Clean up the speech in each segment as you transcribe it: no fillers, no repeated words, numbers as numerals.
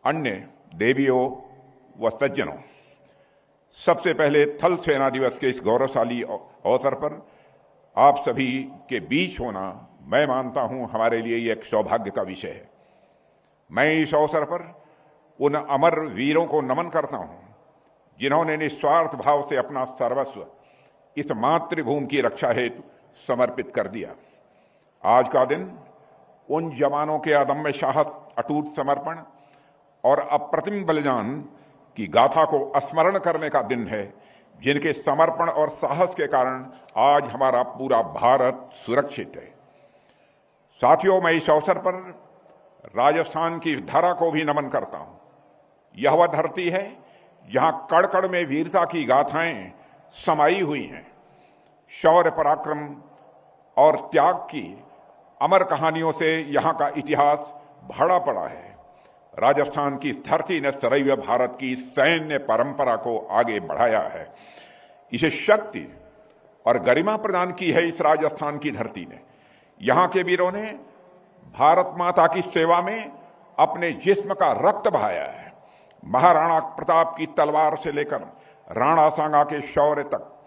अन्य देवियों व सज्जनों, सबसे पहले थल सेना दिवस के इस गौरवशाली अवसर पर आप सभी के बीच होना मैं मानता हूं हमारे लिए ये एक सौभाग्य का विषय है। मैं इस अवसर पर उन अमर वीरों को नमन करता हूं जिन्होंने निस्वार्थ भाव से अपना सर्वस्व इस मातृभूमि की रक्षा हेतु समर्पित कर दिया। आज का दिन उन जवानों के अदम्य साहस, अटूट समर्पण और अप्रतिम बलिदान की गाथा को स्मरण करने का दिन है, जिनके समर्पण और साहस के कारण आज हमारा पूरा भारत सुरक्षित है। साथियों, मैं इस अवसर पर राजस्थान की धरा को भी नमन करता हूं। यह वह धरती है जहां कड़ कड़ में वीरता की गाथाएं समाई हुई हैं। शौर्य, पराक्रम और त्याग की अमर कहानियों से यहां का इतिहास भरा पड़ा है। राजस्थान की इस धरती ने सदैव भारत की सैन्य परंपरा को आगे बढ़ाया है। इसे शक्ति और गरिमा प्रदान की है इस राजस्थान की धरती ने। यहां के वीरों ने भारत माता की सेवा में अपने जिस्म का रक्त बहाया है। महाराणा प्रताप की तलवार से लेकर राणा सांगा के शौर्य तक,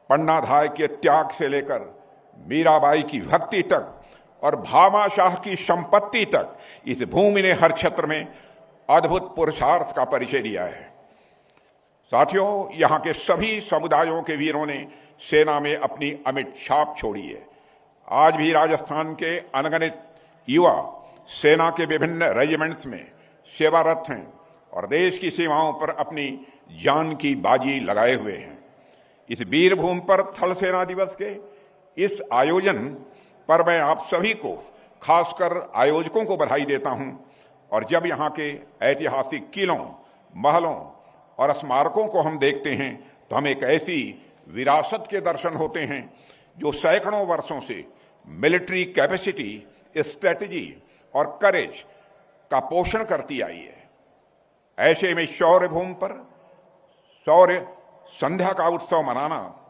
पन्नाधाय के त्याग से लेकर मीराबाई की भक्ति तक और भामाशाह की संपत्ति तक, इस भूमि ने हर क्षेत्र में अद्भुत पुरुषार्थ का परिचय दिया है। साथियों, यहां के सभी समुदायों के वीरों ने सेना में अपनी अमिट छाप छोड़ी है। आज भी राजस्थान के अनगिनत युवा सेना के विभिन्न रेजिमेंट्स में सेवारत हैं और देश की सीमाओं पर अपनी जान की बाजी लगाए हुए हैं। इस वीरभूमि पर थल सेना दिवस के इस आयोजन पर मैं आप सभी को, खासकर आयोजकों को बधाई देता हूं। और जब यहां के ऐतिहासिक किलों, महलों और स्मारकों को हम देखते हैं तो हमें एक ऐसी विरासत के दर्शन होते हैं जो सैकड़ों वर्षों से मिलिट्री कैपेसिटी, स्ट्रेटेजी और करेज का पोषण करती आई है। ऐसे में शौर्य भूमि पर शौर्य संध्या का उत्सव मनाना,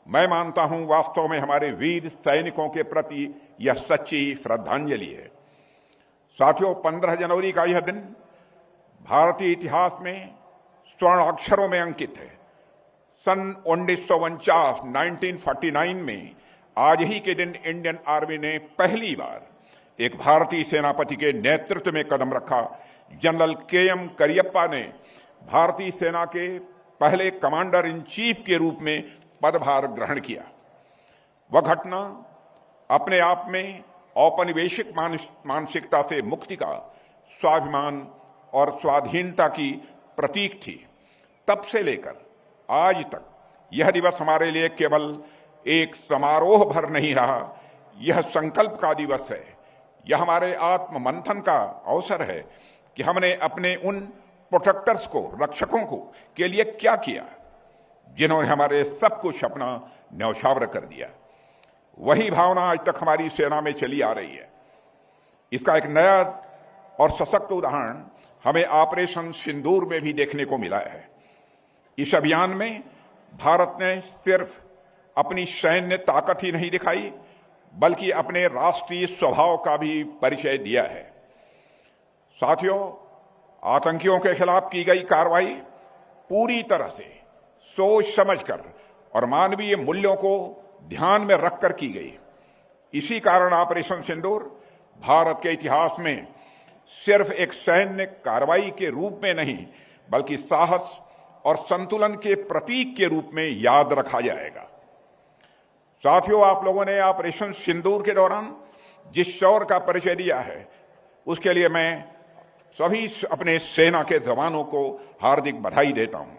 मैं मानता हूं वास्तव में हमारे वीर सैनिकों के प्रति यह सच्ची श्रद्धांजलि है। साथियों, 15 जनवरी का यह दिन भारतीय इतिहास में स्वर्ण अक्षरों में अंकित है। सन 1949 में आज ही के दिन इंडियन आर्मी ने पहली बार एक भारतीय सेनापति के नेतृत्व में कदम रखा। जनरल KM करियप्पा ने भारतीय सेना के पहले कमांडर इन चीफ के रूप में पदभार ग्रहण किया। वह घटना अपने आप में औपनिवेशिक मानसिकता से मुक्ति का, स्वाभिमान और स्वाधीनता की प्रतीक थी। तब से लेकर आज तक यह दिवस हमारे लिए केवल एक समारोह भर नहीं रहा, यह संकल्प का दिवस है। यह हमारे आत्म मंथन का अवसर है कि हमने अपने उन प्रोटेक्टर्स को, रक्षकों को के लिए क्या किया जिन्होंने हमारे सब कुछ अपना न्यौछावर कर दिया। वही भावना आज तक हमारी सेना में चली आ रही है। इसका एक नया और सशक्त उदाहरण हमें ऑपरेशन सिंदूर में भी देखने को मिला है। इस अभियान में भारत ने सिर्फ अपनी सैन्य ताकत ही नहीं दिखाई, बल्कि अपने राष्ट्रीय स्वभाव का भी परिचय दिया है। साथियों, आतंकियों के खिलाफ की गई कार्रवाई पूरी तरह से सोच समझकर और मानवीय मूल्यों को ध्यान में रखकर की गई। इसी कारण ऑपरेशन सिंदूर भारत के इतिहास में सिर्फ एक सैन्य कार्रवाई के रूप में नहीं, बल्कि साहस और संतुलन के प्रतीक के रूप में याद रखा जाएगा। साथियों, आप लोगों ने ऑपरेशन सिंदूर के दौरान जिस शौर्य का परिचय दिया है, उसके लिए मैं सभी अपने सेना के जवानों को हार्दिक बधाई देता हूं।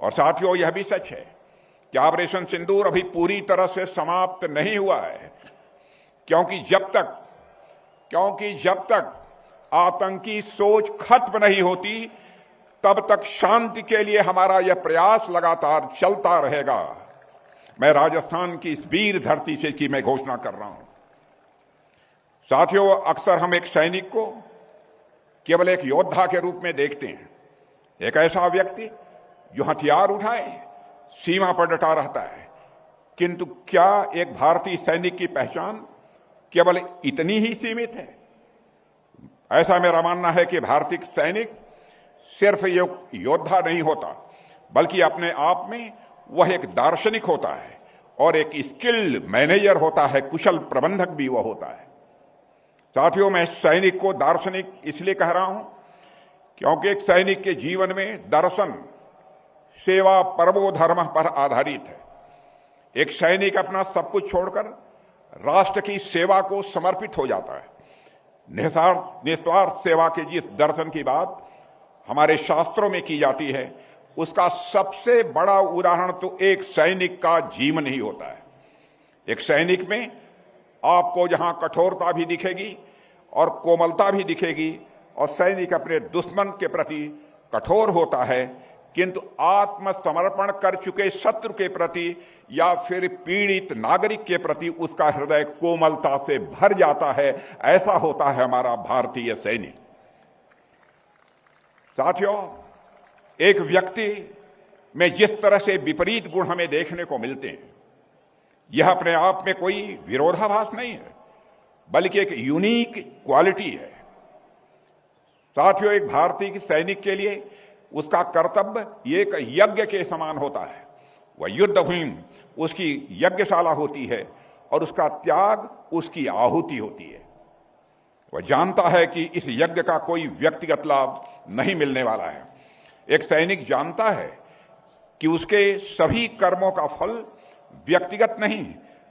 और साथियों, यह भी सच है कि ऑपरेशन सिंदूर अभी पूरी तरह से समाप्त नहीं हुआ है, क्योंकि जब तक आतंकी सोच खत्म नहीं होती, तब तक शांति के लिए हमारा यह प्रयास लगातार चलता रहेगा। मैं राजस्थान की इस वीर धरती से की मैं घोषणा कर रहा हूं। साथियों, अक्सर हम एक सैनिक को केवल एक योद्धा के रूप में देखते हैं, एक ऐसा व्यक्ति जो हथियार उठाए सीमा पर डटा रहता है। किंतु क्या एक भारतीय सैनिक की पहचान केवल इतनी ही सीमित है? ऐसा मेरा मानना है कि भारतीय सैनिक सिर्फ योद्धा नहीं होता, बल्कि अपने आप में वह एक दार्शनिक होता है और एक स्किल्ड मैनेजर होता है, कुशल प्रबंधक भी वह होता है। साथियों, मैं सैनिक को दार्शनिक इसलिए कह रहा हूं क्योंकि एक सैनिक के जीवन में दर्शन सेवा परमो धर्म पर आधारित है। एक सैनिक अपना सब कुछ छोड़कर राष्ट्र की सेवा को समर्पित हो जाता है। निस्वार्थ सेवा के जिस दर्शन की बात हमारे शास्त्रों में की जाती है, उसका सबसे बड़ा उदाहरण तो एक सैनिक का जीवन ही होता है। एक सैनिक में आपको जहां कठोरता भी दिखेगी और कोमलता भी दिखेगी, और सैनिक अपने दुश्मन के प्रति कठोर होता है, किंतु आत्मसमर्पण कर चुके शत्रु के प्रति या फिर पीड़ित नागरिक के प्रति उसका हृदय कोमलता से भर जाता है। ऐसा होता है हमारा भारतीय सैनिक। साथियों, एक व्यक्ति में जिस तरह से विपरीत गुण हमें देखने को मिलते हैं, यह अपने आप में कोई विरोधाभास नहीं है, बल्कि एक यूनिक क्वालिटी है। साथियों, एक भारतीय सैनिक के लिए उसका कर्तव्य एक यज्ञ के समान होता है। वह युद्ध भूमि उसकी यज्ञशाला होती है और उसका त्याग उसकी आहुति होती है। वह जानता है कि इस यज्ञ का कोई व्यक्तिगत लाभ नहीं मिलने वाला है। एक सैनिक जानता है कि उसके सभी कर्मों का फल व्यक्तिगत नहीं,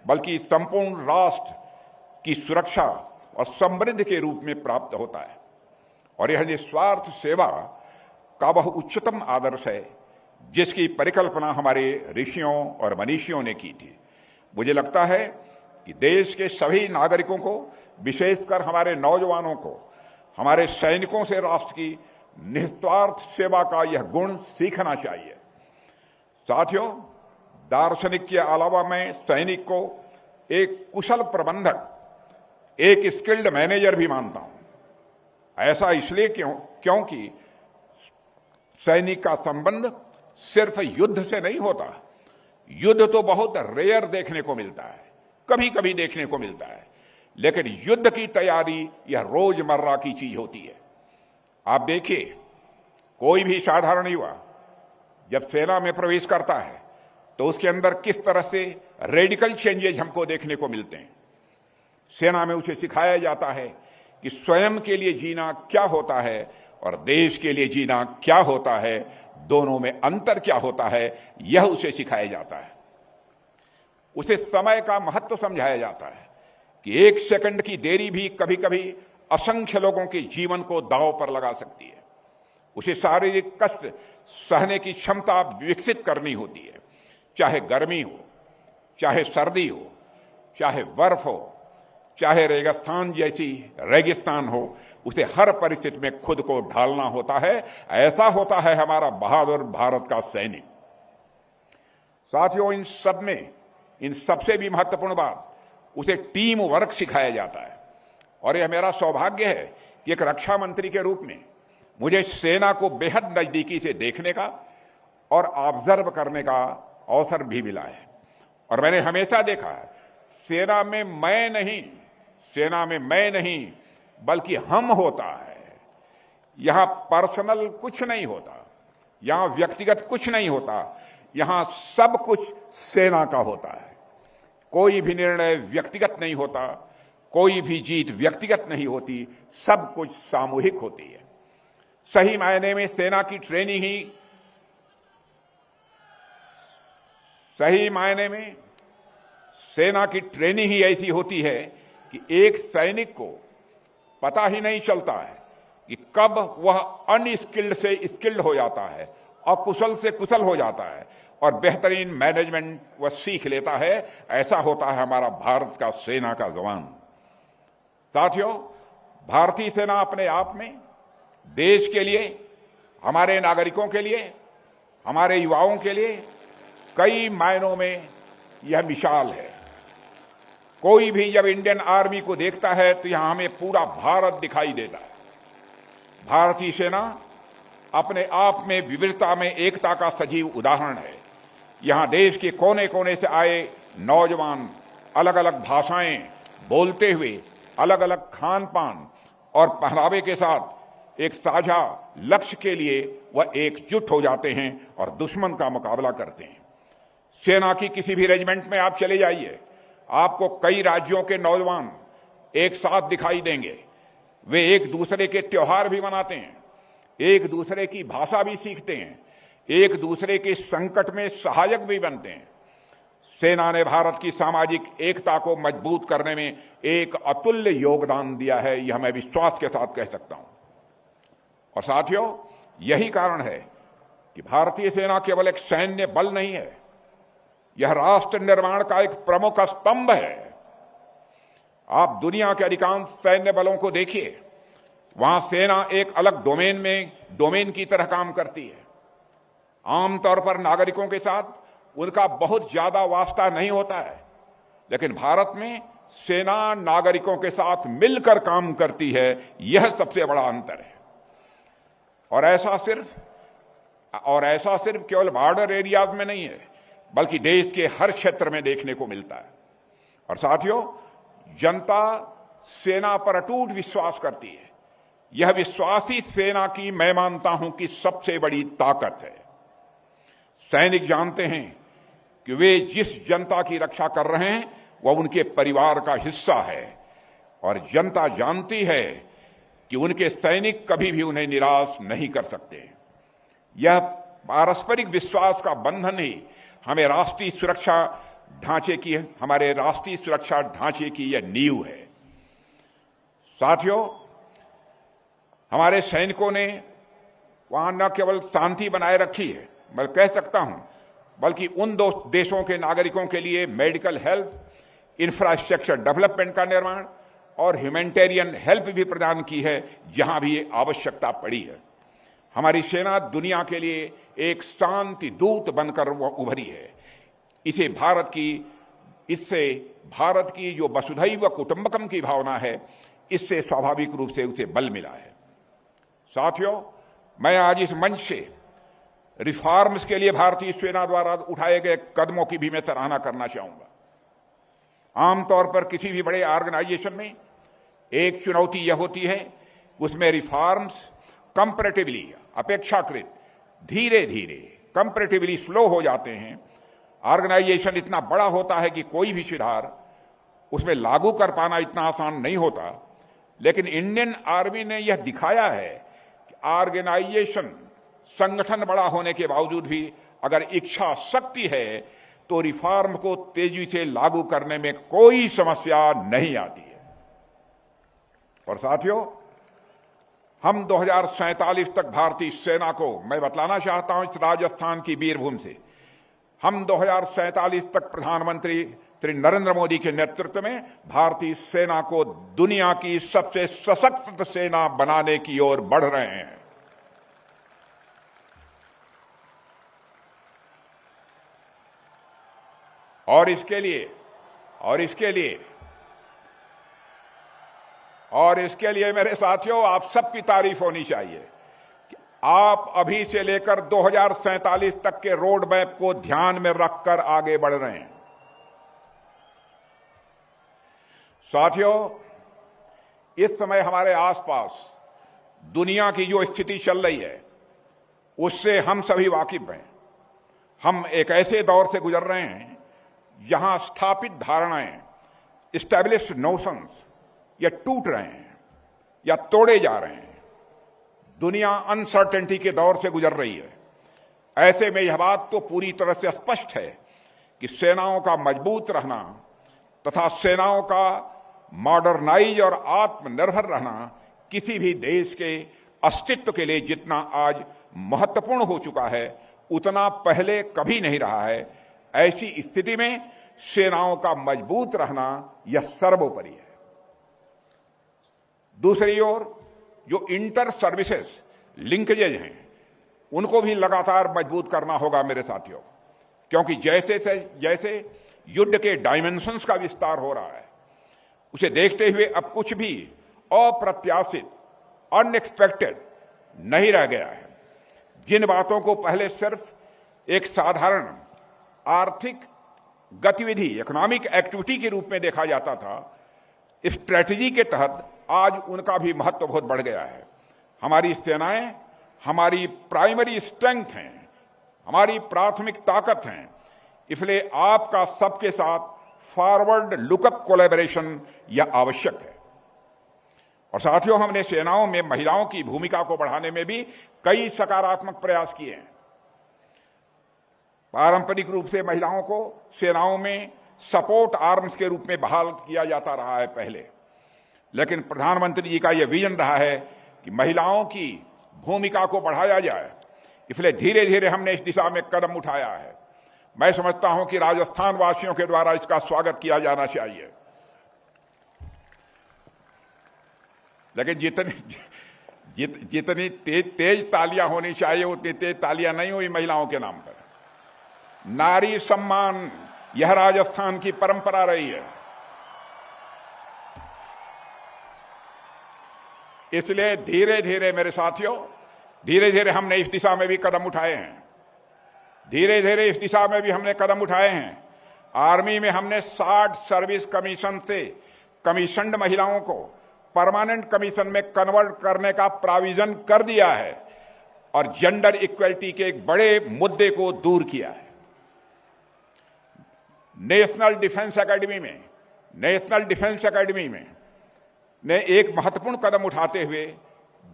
बल्कि संपूर्ण राष्ट्र की सुरक्षा और समृद्धि के रूप में प्राप्त होता है। और यह निस्वार्थ सेवा का वह उच्चतम आदर्श है जिसकी परिकल्पना हमारे ऋषियों और मनीषियों ने की थी। मुझे लगता है कि देश के सभी नागरिकों को, विशेषकर हमारे नौजवानों को, हमारे सैनिकों से राष्ट्र की निस्वार्थ सेवा का यह गुण सीखना चाहिए। साथियों, दार्शनिक के अलावा मैं सैनिक को एक कुशल प्रबंधक, एक स्किल्ड मैनेजर भी मानता हूं। ऐसा इसलिए क्योंकि सैनिक का संबंध सिर्फ युद्ध से नहीं होता। युद्ध तो बहुत रेयर देखने को मिलता है, कभी कभी देखने को मिलता है, लेकिन युद्ध की तैयारी यह रोजमर्रा की चीज होती है। आप देखिए, कोई भी साधारण युवा जब सेना में प्रवेश करता है तो उसके अंदर किस तरह से रेडिकल चेंजेज हमको देखने को मिलते हैं। सेना में उसे सिखाया जाता है कि स्वयं के लिए जीना क्या होता है और देश के लिए जीना क्या होता है, दोनों में अंतर क्या होता है, यह उसे सिखाया जाता है। उसे समय का महत्व समझाया जाता है कि एक सेकंड की देरी भी कभी कभी असंख्य लोगों के जीवन को दांव पर लगा सकती है। उसे शारीरिक कष्ट सहने की क्षमता विकसित करनी होती है, चाहे गर्मी हो, चाहे सर्दी हो, चाहे बर्फ हो, चाहे रेगिस्तान जैसी रेगिस्तान हो, उसे हर परिस्थिति में खुद को ढालना होता है। ऐसा होता है हमारा बहादुर भारत का सैनिक। साथियों, इन सबसे भी महत्वपूर्ण बात, उसे टीम वर्क सिखाया जाता है। और यह मेरा सौभाग्य है कि एक रक्षा मंत्री के रूप में मुझे सेना को बेहद नजदीकी से देखने का और ऑब्जर्व करने का अवसर भी मिला है। और मैंने हमेशा देखा है, सेना में मैं नहीं बल्कि हम होता है। यहां पर्सनल कुछ नहीं होता, यहां व्यक्तिगत कुछ नहीं होता, यहां सब कुछ सेना का होता है। कोई भी निर्णय व्यक्तिगत नहीं होता, कोई भी जीत व्यक्तिगत नहीं होती, सब कुछ सामूहिक होती है। सही मायने में सेना की ट्रेनिंग ही ऐसी होती है कि एक सैनिक को पता ही नहीं चलता है कि कब वह अनस्किल्ड से स्किल्ड हो जाता है, अकुशल से कुशल हो जाता है और बेहतरीन मैनेजमेंट वह सीख लेता है। ऐसा होता है हमारा भारत का सेना का जवान। साथियों, भारतीय सेना अपने आप में देश के लिए, हमारे नागरिकों के लिए, हमारे युवाओं के लिए कई मायनों में यह मिसाल है। कोई भी जब इंडियन आर्मी को देखता है तो यहां हमें पूरा भारत दिखाई देता है। भारतीय सेना अपने आप में विविधता में एकता का सजीव उदाहरण है। यहां देश के कोने कोने से आए नौजवान अलग अलग भाषाएं बोलते हुए, अलग अलग खान पान और पहनावे के साथ एक साझा लक्ष्य के लिए वह एकजुट हो जाते हैं और दुश्मन का मुकाबला करते हैं। सेना की किसी भी रेजिमेंट में आप चले जाइए, आपको कई राज्यों के नौजवान एक साथ दिखाई देंगे। वे एक दूसरे के त्योहार भी मनाते हैं, एक दूसरे की भाषा भी सीखते हैं, एक दूसरे के संकट में सहायक भी बनते हैं। सेना ने भारत की सामाजिक एकता को मजबूत करने में एक अतुल्य योगदान दिया है, यह मैं विश्वास के साथ कह सकता हूं। और साथियों, यही कारण है कि भारतीय सेना केवल एक सैन्य बल नहीं है, यह राष्ट्र निर्माण का एक प्रमुख स्तंभ है। आप दुनिया के अधिकांश सैन्य बलों को देखिए, वहां सेना एक अलग डोमेन की तरह काम करती है। आमतौर पर नागरिकों के साथ उनका बहुत ज्यादा वास्ता नहीं होता है, लेकिन भारत में सेना नागरिकों के साथ मिलकर काम करती है, यह सबसे बड़ा अंतर है। और ऐसा सिर्फ केवल बॉर्डर एरियाज में नहीं है, बल्कि देश के हर क्षेत्र में देखने को मिलता है। और साथियों, जनता सेना पर अटूट विश्वास करती है। यह विश्वास ही सेना की, मैं मानता हूं, कि सबसे बड़ी ताकत है। सैनिक जानते हैं कि वे जिस जनता की रक्षा कर रहे हैं वह उनके परिवार का हिस्सा है, और जनता जानती है कि उनके सैनिक कभी भी उन्हें निराश नहीं कर सकते। यह पारस्परिक विश्वास का बंधन ही हमारे राष्ट्रीय सुरक्षा ढांचे की यह नींव है। साथियों, हमारे सैनिकों ने वहां न केवल शांति बनाए रखी है, मैं कह सकता हूं, बल्कि उन दो देशों के नागरिकों के लिए मेडिकल हेल्थ, इंफ्रास्ट्रक्चर डेवलपमेंट का निर्माण और ह्यूमैनिटेरियन हेल्प भी प्रदान की है जहां भी ये आवश्यकता पड़ी है। हमारी सेना दुनिया के लिए एक शांति दूत बनकर उभरी है। इससे भारत की जो वसुधैव कुटुंबकम की भावना है, इससे स्वाभाविक रूप से उसे बल मिला है। साथियों, मैं आज इस मंच से रिफॉर्म्स के लिए भारतीय सेना द्वारा उठाए गए कदमों की भी मैं सराहना करना चाहूंगा। आमतौर पर किसी भी बड़े ऑर्गेनाइजेशन में एक चुनौती यह होती है, उसमें रिफॉर्म्स कंपैरेटिवली, अपेक्षाकृत धीरे धीरे, कंपैरेटिवली स्लो हो जाते हैं। ऑर्गेनाइजेशन इतना बड़ा होता है कि कोई भी सुधार उसमें लागू कर पाना इतना आसान नहीं होता। लेकिन इंडियन आर्मी ने यह दिखाया है कि ऑर्गेनाइजेशन, संगठन बड़ा होने के बावजूद भी अगर इच्छा शक्ति है तो रिफॉर्म को तेजी से लागू करने में कोई समस्या नहीं आती है। और साथियों, हम 2047 तक भारतीय सेना को, मैं बतलाना चाहता हूं इस राजस्थान की वीरभूमि से, हम 2047 तक प्रधानमंत्री श्री नरेंद्र मोदी के नेतृत्व में भारतीय सेना को दुनिया की सबसे सशक्त सेना बनाने की ओर बढ़ रहे हैं। और इसके लिए मेरे साथियों, आप सबकी तारीफ होनी चाहिए कि आप अभी से लेकर 2047 तक के रोड मैप को ध्यान में रखकर आगे बढ़ रहे हैं। साथियों, इस समय हमारे आसपास दुनिया की जो स्थिति चल रही है उससे हम सभी वाकिफ हैं। हम एक ऐसे दौर से गुजर रहे हैं जहां स्थापित धारणाएं, एस्टैब्लिश्ड नोशंस, या टूट रहे हैं या तोड़े जा रहे हैं। दुनिया अनसर्टेनिटी के दौर से गुजर रही है। ऐसे में यह बात तो पूरी तरह से स्पष्ट है कि सेनाओं का मजबूत रहना तथा सेनाओं का मॉडर्नाइज और आत्मनिर्भर रहना किसी भी देश के अस्तित्व के लिए जितना आज महत्वपूर्ण हो चुका है, उतना पहले कभी नहीं रहा है। ऐसी स्थिति में सेनाओं का मजबूत रहना यह सर्वोपरि है। दूसरी ओर जो इंटर सर्विसेज लिंकेजेज हैं, उनको भी लगातार मजबूत करना होगा मेरे साथियों, क्योंकि जैसे युद्ध के डायमेंशंस का विस्तार हो रहा है, उसे देखते हुए अब कुछ भी अप्रत्याशित, अनएक्सपेक्टेड नहीं रह गया है। जिन बातों को पहले सिर्फ एक साधारण आर्थिक गतिविधि, इकोनॉमिक एक्टिविटी के रूप में देखा जाता था, स्ट्रेटजी के तहत आज उनका भी महत्व बहुत बढ़ गया है। हमारी सेनाएं हमारी प्राइमरी स्ट्रेंथ हैं, हमारी प्राथमिक ताकत हैं। इसलिए आपका सबके साथ फॉरवर्ड लुकअप कोलैबोरेशन यह आवश्यक है। और साथियों, हमने सेनाओं में महिलाओं की भूमिका को बढ़ाने में भी कई सकारात्मक प्रयास किए हैं। पारंपरिक रूप से महिलाओं को सेनाओं में सपोर्ट आर्म्स के रूप में बहाल किया जाता रहा है पहले, लेकिन प्रधानमंत्री जी का यह विजन रहा है कि महिलाओं की भूमिका को बढ़ाया जाए। इसलिए धीरे धीरे हमने इस दिशा में कदम उठाया है। मैं समझता हूं कि राजस्थान वासियों के द्वारा इसका स्वागत किया जाना चाहिए। लेकिन जितनी तेज तालियां होनी चाहिए उतनी तेज तालियां नहीं हुई महिलाओं के नाम पर। नारी सम्मान यह राजस्थान की परंपरा रही है। इसलिए धीरे धीरे मेरे साथियों, धीरे धीरे हमने इस दिशा में भी कदम उठाए हैं। धीरे धीरे इस दिशा में भी हमने कदम उठाए हैं। आर्मी में हमने 60 सर्विस कमीशन से कमीशन्ड महिलाओं को परमानेंट कमीशन में कन्वर्ट करने का प्रोविजन कर दिया है और जेंडर इक्वलिटी के एक बड़े मुद्दे को दूर किया है। नेशनल डिफेंस एकेडमी में ने एक महत्वपूर्ण कदम उठाते हुए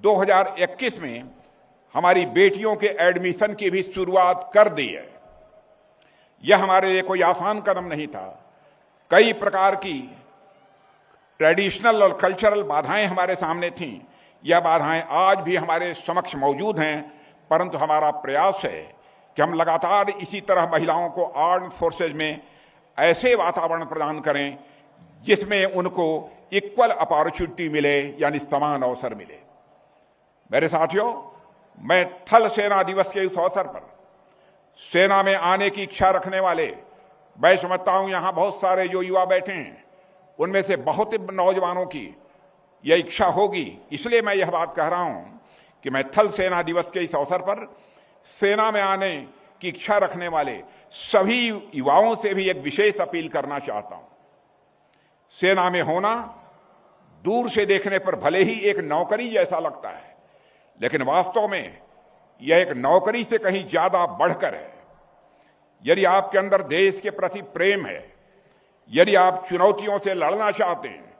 2021 में हमारी बेटियों के एडमिशन की भी शुरुआत कर दी है। यह हमारे लिए कोई आसान कदम नहीं था। कई प्रकार की ट्रेडिशनल और कल्चरल बाधाएं हमारे सामने थीं। यह बाधाएं आज भी हमारे समक्ष मौजूद हैं, परंतु हमारा प्रयास है कि हम लगातार इसी तरह महिलाओं को आर्म्ड फोर्सेज में ऐसे वातावरण प्रदान करें जिसमें उनको इक्वल अपॉर्चुनिटी मिले, यानी समान अवसर मिले। मेरे साथियों, मैं थल सेना दिवस के इस अवसर पर सेना में आने की इच्छा रखने वाले, मैं समझता हूं यहां बहुत सारे जो युवा बैठे हैं, उनमें से बहुत नौजवानों की यह इच्छा होगी। इसलिए मैं यह बात कह रहा हूं कि मैं थल सेना दिवस के इस अवसर पर सेना में आने की इच्छा रखने वाले सभी युवाओं से भी एक विशेष अपील करना चाहता हूं। सेना में होना दूर से देखने पर भले ही एक नौकरी जैसा लगता है, लेकिन वास्तव में यह एक नौकरी से कहीं ज्यादा बढ़कर है। यदि आपके अंदर देश के प्रति प्रेम है, यदि आप चुनौतियों से लड़ना चाहते हैं,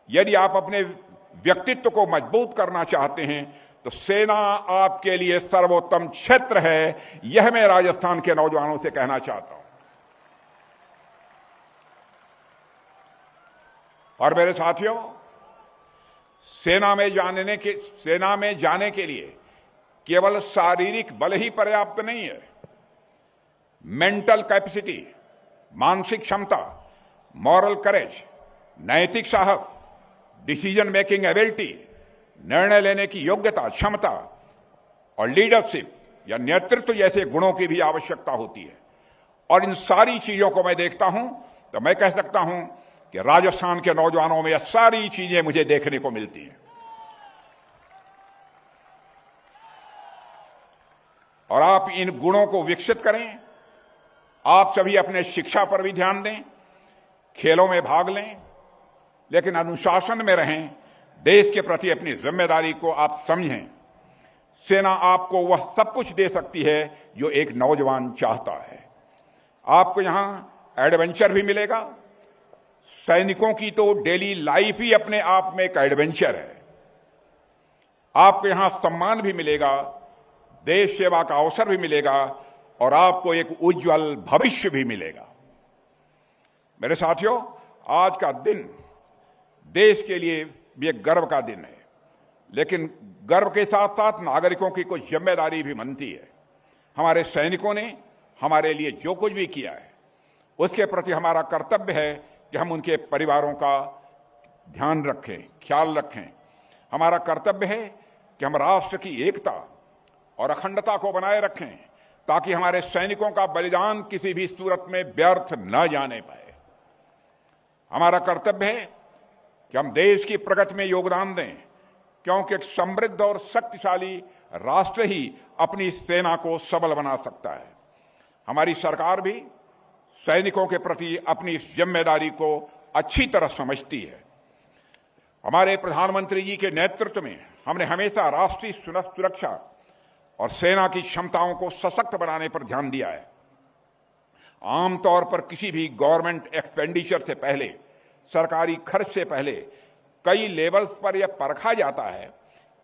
यदि आप अपने व्यक्तित्व को मजबूत करना चाहते हैं, तो सेना आपके लिए सर्वोत्तम क्षेत्र है। यह मैं राजस्थान के नौजवानों से कहना चाहता हूं। और मेरे साथियों, सेना में जाने के लिए केवल शारीरिक बल ही पर्याप्त नहीं है। मेंटल कैपेसिटी, मानसिक क्षमता, मॉरल करेज, नैतिक साहस, डिसीजन मेकिंग एबिलिटी, निर्णय लेने की योग्यता, क्षमता और लीडरशिप या नेतृत्व जैसे गुणों की भी आवश्यकता होती है। और इन सारी चीजों को मैं देखता हूं तो मैं कह सकता हूं कि राजस्थान के नौजवानों में यह सारी चीजें मुझे देखने को मिलती हैं। और आप इन गुणों को विकसित करें। आप सभी अपने शिक्षा पर भी ध्यान दें, खेलों में भाग लें, लेकिन अनुशासन में रहें। देश के प्रति अपनी जिम्मेदारी को आप समझें। सेना आपको वह सब कुछ दे सकती है जो एक नौजवान चाहता है। आपको यहां एडवेंचर भी मिलेगा। सैनिकों की तो डेली लाइफ ही अपने आप में एक एडवेंचर है। आपको यहां सम्मान भी मिलेगा, देश सेवा का अवसर भी मिलेगा और आपको एक उज्जवल भविष्य भी मिलेगा। मेरे साथियों, आज का दिन देश के लिए भी एक गर्व का दिन है, लेकिन गर्व के साथ साथ नागरिकों की कुछ जिम्मेदारी भी बनती है। हमारे सैनिकों ने हमारे लिए जो कुछ भी किया है, उसके प्रति हमारा कर्तव्य है कि हम उनके परिवारों का ध्यान रखें, ख्याल रखें। हमारा कर्तव्य है कि हम राष्ट्र की एकता और अखंडता को बनाए रखें, ताकि हमारे सैनिकों का बलिदान किसी भी सूरत में व्यर्थ न जाने पाए। हमारा कर्तव्य है कि हम देश की प्रगति में योगदान दें, क्योंकि एक समृद्ध और शक्तिशाली राष्ट्र ही अपनी सेना को सबल बना सकता है। हमारी सरकार भी सैनिकों के प्रति अपनी इस जिम्मेदारी को अच्छी तरह समझती है। हमारे प्रधानमंत्री जी के नेतृत्व में हमने हमेशा राष्ट्रीय सुरक्षा और सेना की क्षमताओं को सशक्त बनाने पर ध्यान दिया है। आमतौर पर किसी भी गवर्नमेंट एक्सपेंडिचर से पहले, सरकारी खर्च से पहले कई लेवल्स पर यह परखा जाता है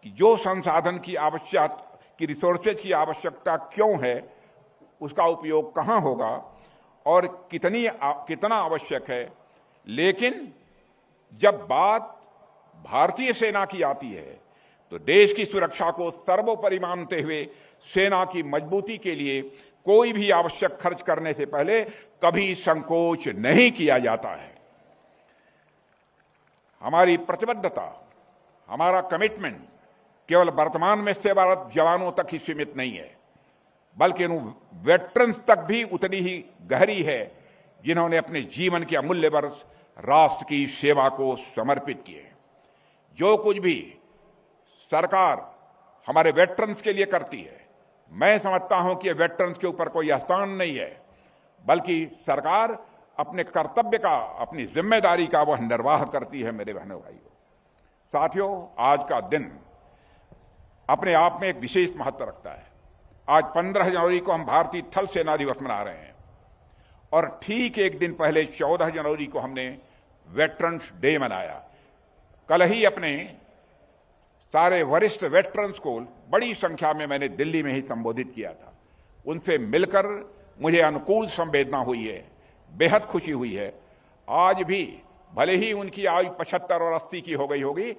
कि जो संसाधन की रिसोर्सेज की आवश्यकता क्यों है, उसका उपयोग कहां होगा और कितना आवश्यक है। लेकिन जब बात भारतीय सेना की आती है तो देश की सुरक्षा को सर्वोपरि मानते हुए सेना की मजबूती के लिए कोई भी आवश्यक खर्च करने से पहले कभी संकोच नहीं किया जाता है। हमारी प्रतिबद्धता, हमारा कमिटमेंट केवल वर्तमान में सेवारत जवानों तक ही सीमित नहीं है, बल्कि उन वेटरन्स तक भी उतनी ही गहरी है जिन्होंने अपने जीवन के अमूल्य वर्ष राष्ट्र की सेवा को समर्पित किए। जो कुछ भी सरकार हमारे वेटरन्स के लिए करती है, मैं समझता हूं कि वेटरन्स के ऊपर कोई एहसान नहीं है, बल्कि सरकार अपने कर्तव्य का, अपनी जिम्मेदारी का वह निर्वाह करती है। मेरे बहनों भाइयों, साथियों, आज का दिन अपने आप में एक विशेष महत्व रखता है। आज 15 जनवरी को हम भारतीय थल सेना दिवस मना रहे हैं और ठीक एक दिन पहले 14 जनवरी को हमने वेटरन्स डे मनाया। कल ही अपने सारे वरिष्ठ वेटरन्स को बड़ी संख्या में मैंने दिल्ली में ही संबोधित किया था। उनसे मिलकर मुझे अनुकूल संवेदना हुई है, बेहद खुशी हुई है। आज भी भले ही उनकी आयु 75 और 80 की हो गई होगी,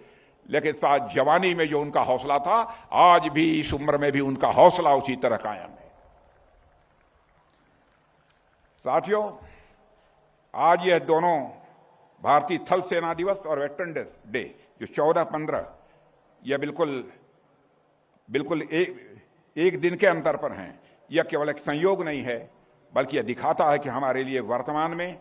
लेकिन साथ जवानी में जो उनका हौसला था, आज भी इस उम्र में भी उनका हौसला उसी तरह कायम है। साथियों, आज यह दोनों भारतीय थल सेना दिवस और वेटरन डे जो 14-15, यह बिल्कुल एक दिन के अंतर पर हैं। यह केवल एक संयोग नहीं है, बल्कि यह दिखाता है कि हमारे लिए वर्तमान में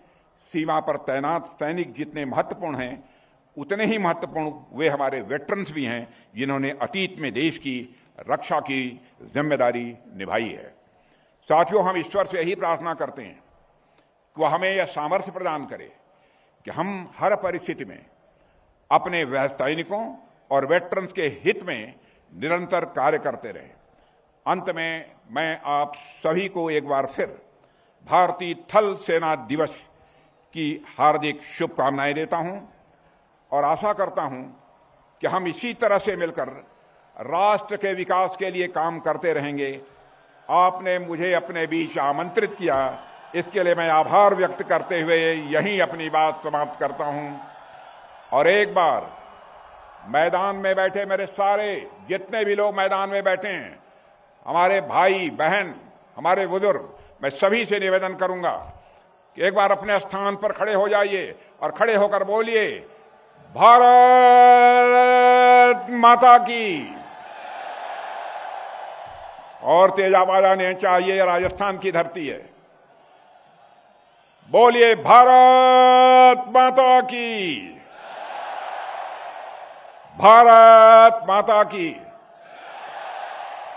सीमा पर तैनात सैनिक जितने महत्वपूर्ण हैं, उतने ही महत्वपूर्ण वे हमारे वेटरन्स भी हैं जिन्होंने अतीत में देश की रक्षा की जिम्मेदारी निभाई है। साथियों, हम ईश्वर से यही प्रार्थना करते हैं कि वह हमें यह सामर्थ्य प्रदान करे कि हम हर परिस्थिति में अपने सैनिकों और वेटरन्स के हित में निरंतर कार्य करते रहें। अंत में मैं आप सभी को एक बार फिर भारतीय थल सेना दिवस की हार्दिक शुभकामनाएं देता हूं और आशा करता हूं कि हम इसी तरह से मिलकर राष्ट्र के विकास के लिए काम करते रहेंगे। आपने मुझे अपने बीच आमंत्रित किया, इसके लिए मैं आभार व्यक्त करते हुए यहीं अपनी बात समाप्त करता हूं। और एक बार मैदान में बैठे मेरे सारे जितने भी लोग मैदान में बैठे हैं, हमारे भाई बहन, हमारे बुजुर्ग, मैं सभी से निवेदन करूंगा कि एक बार अपने स्थान पर खड़े हो जाइए और खड़े होकर बोलिए, भारत माता की। और तेज आवाज आने चाहिए, राजस्थान की धरती है। बोलिए, भारत माता की, भारत माता की।